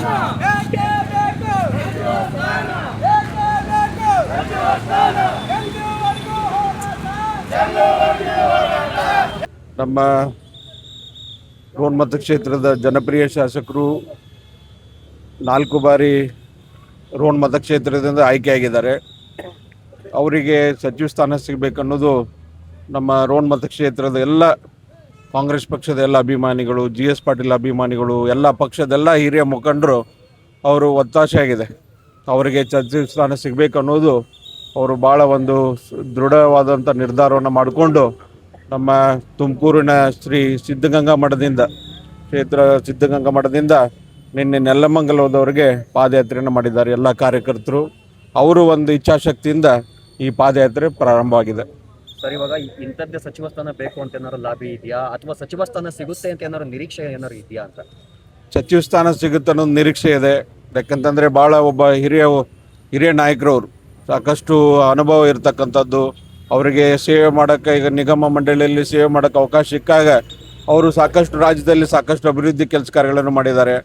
ಏಕೆ ಬೇಕು ಸಚಿವ ಸ್ಥಾನ? ಏಕೆ ಬೇಕು ಸಚಿವ ಸ್ಥಾನ? ಎಲ್ಲಿವರೆಗೂ ಹೋರಾಟ? ಎಲ್ಲಿವರೆಗೂ ಹೋರಾಟ? ನಮ್ಮ ರೋಣ ಮತಕ್ಷೇತ್ರದ ಜನಪ್ರಿಯ ಶಾಸಕರು 4 ಬಾರಿ ರೋಣ ಮತಕ್ಷೇತ್ರದಿಂದ ಆಯ್ಕೆಯಾಗಿದ್ದಾರೆ. ಅವರಿಗೆ ಸಚಿವ ಸ್ಥಾನ ಸಿಗಬೇಕನ್ನೋದು ನಮ್ಮ ರೋಣ ಮತಕ್ಷೇತ್ರದ ಎಲ್ಲ ಕಾಂಗ್ರೆಸ್ ಪಕ್ಷದ ಎಲ್ಲ ಅಭಿಮಾನಿಗಳು, GS ಪಾಟೀಲ್ ಅಭಿಮಾನಿಗಳು, ಎಲ್ಲ ಪಕ್ಷದೆಲ್ಲ ಹಿರಿಯ ಮುಖಂಡರು ಅವರು ಒತ್ತಾಸೆ ಆಗಿದೆ. ಅವರಿಗೆ ಸಚಿವ ಸ್ಥಾನ ಸಿಗಬೇಕನ್ನೋದು ಅವರು ಭಾಳ ಒಂದು ದೃಢವಾದಂಥ ನಿರ್ಧಾರವನ್ನು ಮಾಡಿಕೊಂಡು ನಮ್ಮ ತುಮಕೂರಿನ ಶ್ರೀ ಸಿದ್ಧಗಂಗಾ ಮಠದಿಂದ ಸಿದ್ಧಗಂಗಾ ಮಠದಿಂದ ನಿನ್ನೆ ನೆಲ್ಲಮಂಗಲದವರೆಗೆ ಪಾದಯಾತ್ರೆಯನ್ನು ಮಾಡಿದ್ದಾರೆ ಎಲ್ಲ ಕಾರ್ಯಕರ್ತರು. ಅವರು ಒಂದು ಇಚ್ಛಾಶಕ್ತಿಯಿಂದ ಈ ಪಾದಯಾತ್ರೆ ಪ್ರಾರಂಭವಾಗಿದೆ. ಸರ್, ಇವಾಗ ಇಂಥದ್ದೇ ಸಚಿವ ಸ್ಥಾನ ಬೇಕು ಅಂತ ಏನಾದ್ರು ಲಾಬಿ ಇದೆಯಾ, ಅಥವಾ ಸಚಿವ ಸ್ಥಾನ ಸಿಗುತ್ತೆ ಅಂತ ಏನಾದ್ರು ನಿರೀಕ್ಷೆ ಏನಾದ್ರು ಇದೆಯಾ ಅಂತ? ಸಚಿವ ಸ್ಥಾನ ಸಿಗುತ್ತೆ ಅನ್ನೋದು ನಿರೀಕ್ಷೆ ಇದೆ. ಯಾಕಂತಂದರೆ ಭಾಳ ಒಬ್ಬ ಹಿರಿಯ ನಾಯಕರವರು, ಸಾಕಷ್ಟು ಅನುಭವ ಇರತಕ್ಕಂಥದ್ದು. ಅವರಿಗೆ ಸೇವೆ ಮಾಡೋಕ್ಕೆ, ಈಗ ನಿಗಮ ಮಂಡಳಿಯಲ್ಲಿ ಸೇವೆ ಮಾಡೋಕ್ಕೆ ಅವಕಾಶ ಸಿಕ್ಕಾಗ ಅವರು ಸಾಕಷ್ಟು ರಾಜ್ಯದಲ್ಲಿ ಸಾಕಷ್ಟು ಅಭಿವೃದ್ಧಿ ಕೆಲಸ ಕಾರ್ಯಗಳನ್ನು ಮಾಡಿದ್ದಾರೆ.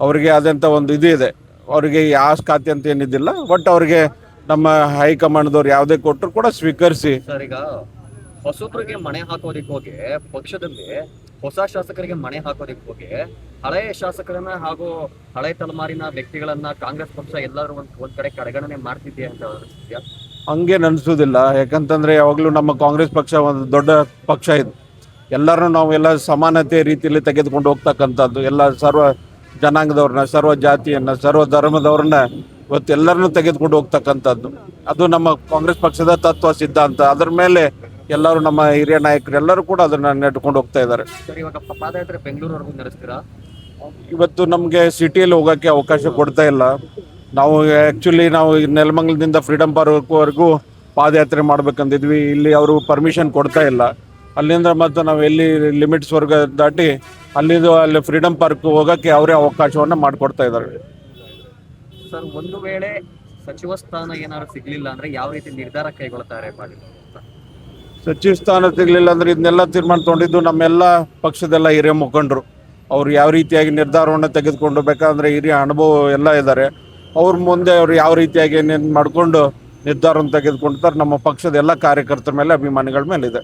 ಅವರಿಗೆ ಆದಂಥ ಒಂದು ಇದು ಇದೆ. ಅವರಿಗೆ ಯಾವ ಖಾತೆ ಅಂತ ಏನಿದ್ದಿಲ್ಲ, ಬಟ್ ಅವರಿಗೆ ನಮ್ಮ ಹೈಕಮಾಂಡ್ದವ್ರು ಯಾವುದೇ ಕೊಟ್ಟರು ಕೂಡ ಸ್ವೀಕರಿಸಿ. ಸರ್, ಈಗ ಹೊಸಬ್ರಿಗೆ ಮಣೆ ಹಾಕೋದಿಕ್ಕೆ ಹೋಗಿ ಪಕ್ಷದಲ್ಲಿ ಹೊಸ ಶಾಸಕರಿಗೆ ಮಣೆ ಹಾಕೋದಿಕ್ಕೆ ಹೋಗಿ ಹಳೆಯ ಶಾಸಕರನ್ನ ಹಾಗೂ ಹಳೆ ತಲೆಮಾರಿನ ವ್ಯಕ್ತಿಗಳನ್ನ ಕಾಂಗ್ರೆಸ್ ಪಕ್ಷ ಎಲ್ಲರೂ ಒಂದ್ ಕಡೆ ಕಡೆಗಣನೆ ಮಾಡ್ತಿದ್ಯಾ ಅಂತ ಅನಿಸ್ತಿದ್ಯಾ? ಹಂಗೇನು ಅನಿಸೋದಿಲ್ಲ. ಯಾಕಂತಂದರೆ ಯಾವಾಗಲೂ ನಮ್ಮ ಕಾಂಗ್ರೆಸ್ ಪಕ್ಷ ಒಂದು ದೊಡ್ಡ ಪಕ್ಷ ಇದು. ಎಲ್ಲರೂ ನಾವೆಲ್ಲ ಸಮಾನತೆ ರೀತಿಯಲ್ಲಿ ತೆಗೆದುಕೊಂಡು ಹೋಗ್ತಕ್ಕಂಥದ್ದು. ಎಲ್ಲ ಸರ್ವ ಜನಾಂಗದವ್ರನ್ನ, ಸರ್ವ ಜಾತಿಯನ್ನು, ಸರ್ವ ಧರ್ಮದವ್ರನ್ನ ಇವತ್ತೆಲ್ಲರನ್ನೂ ತೆಗೆದುಕೊಂಡು ಹೋಗ್ತಕ್ಕಂಥದ್ದು. ಅದು ನಮ್ಮ ಕಾಂಗ್ರೆಸ್ ಪಕ್ಷದ ತತ್ವ ಸಿದ್ಧಾಂತ. ಅದರ ಮೇಲೆ ಎಲ್ಲರೂ ನಮ್ಮ ಹಿರಿಯ ನಾಯಕರು ಎಲ್ಲರೂ ಕೂಡ ಅದನ್ನು ನೆಟ್ಕೊಂಡು ಹೋಗ್ತಾ ಇದ್ದಾರೆ. ಸರ್, ಇವಾಗ ಪಾದಯಾತ್ರೆ ಬೆಂಗಳೂರವರೆಗೂ ನಡೆಸ್ತೀರಾ? ಇವತ್ತು ನಮಗೆ ಸಿಟಿಯಲ್ಲಿ ಹೋಗೋಕ್ಕೆ ಅವಕಾಶ ಕೊಡ್ತಾ ಇಲ್ಲ. ನಾವು ನಾವು ನೆಲಮಂಗಲದಿಂದ ಫ್ರೀಡಮ್ ಪಾರ್ಕ್ವರೆಗೂ ಪಾದಯಾತ್ರೆ ಮಾಡ್ಬೇಕಂದಿದ್ವಿ. ಇಲ್ಲಿ ಅವರು ಪರ್ಮಿಷನ್ ಕೊಡ್ತಾ ಇಲ್ಲ. ಅಲ್ಲಿಂದ ಮತ್ತು ನಾವು ಎಲ್ಲಿ ಲಿಮಿಟ್ಸ್ವರೆಗೆ ದಾಟಿ ಅಲ್ಲಿ ಫ್ರೀಡಮ್ ಪಾರ್ಕ್ ಹೋಗೋಕ್ಕೆ ಅವರೇ ಅವಕಾಶವನ್ನು ಮಾಡಿಕೊಡ್ತಾ ಇದ್ದಾರೆ. ಸರ್, ಒಂದು ವೇಳೆ ಸಚಿವ ಸ್ಥಾನ ಏನಾದ್ರು ಸಿಗ್ಲಿಲ್ಲ ಅಂದ್ರೆ ಯಾವ ರೀತಿ ನಿರ್ಧಾರ ಕೈಗೊಳ್ತಾರೆ ಪಾಟೀಲ್? ಸಚಿವ ಸ್ಥಾನ ಸಿಗಲಿಲ್ಲ ಅಂದರೆ ಇದನ್ನೆಲ್ಲ ತೀರ್ಮಾನ ತೊಗೊಂಡಿದ್ದು ನಮ್ಮೆಲ್ಲ ಪಕ್ಷದೆಲ್ಲ ಹಿರಿಯ ಮುಖಂಡರು. ಅವರು ಯಾವ ರೀತಿಯಾಗಿ ನಿರ್ಧಾರವನ್ನು ತೆಗೆದುಕೊಂಡು ಬೇಕಾದರೆ ಹಿರಿಯ ಅನುಭವ ಎಲ್ಲ ಇದ್ದಾರೆ. ಅವ್ರ ಮುಂದೆ ಅವರು ಯಾವ ರೀತಿಯಾಗಿ ಏನೇನು ಮಾಡಿಕೊಂಡು ನಿರ್ಧಾರವನ್ನು ತೆಗೆದುಕೊಳ್ತಾರೆ ನಮ್ಮ ಪಕ್ಷದ ಎಲ್ಲ ಕಾರ್ಯಕರ್ತರ ಮೇಲೆ, ಅಭಿಮಾನಿಗಳ ಮೇಲೆ ಇದೆ.